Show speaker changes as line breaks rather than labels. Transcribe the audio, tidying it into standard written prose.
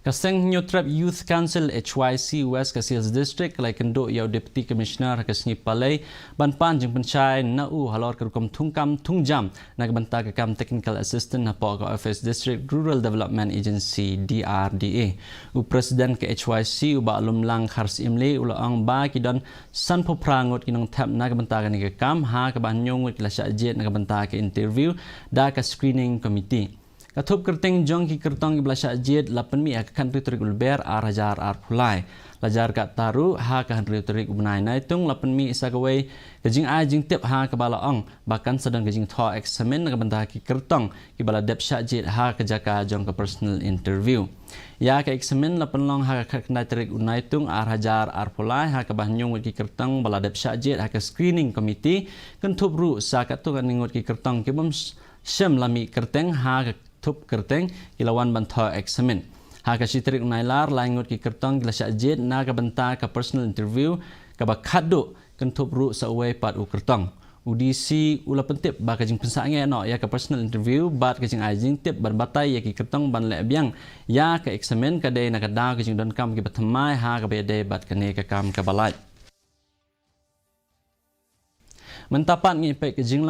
Kaseng Nyotrap Youth Council HYC West Kasils District lai kendo yau Deputy Commissioner kasngi palai banpan jeng pencai nau halor kerukum tungkam tungjam nak banta kam Technical Assistant hapo ka Office District Rural Development Agency DRDA. Presiden ke HYC uba lumlang khars imle ulang ba kidon san poprangot kinong tap nak banta ka ni kam ha ka banyong kila syajet nak banta ke interview da ka screening committee. Katup kerteng jong ki kertong ki belasyak jid lapan mi akan riturik ulber arajar arpulai. Lajar kat taru ha ka riturik ubnai naitung lapan mi isagawai kejing ajing tip ha ke bala ong bahkan sedang kejing tho eksamen ke bentah ki kertong ki bala dep syak jid ha ke jaka jong ke personal interview. Ya ke eksamen lapan long ha ka kendai terik unaitung arajar arpulai ha ke bahnyong ki kertong bala dep syak jid ha ke screening committee kentup ru sa katu kan ningut ki kertong ki bom syam lami kerteng ha ke tup kerteng ilawan bantho eksamen. Ha ka sitrik nailar langut ki kertong gila syajid na ka banta ka personal interview ka bakado kentup ru sa uway pat u kertong. UDC ula pentip ba kajing pensange no ya ka personal interview bat kajing ajing tip ban batai ya ki kertong ban le biang ya ka eksamen ka de na ka daw kajing don kam ki batamai ha ka bede bat kane ka kam ka balai. Mentapat ngi pe kajing long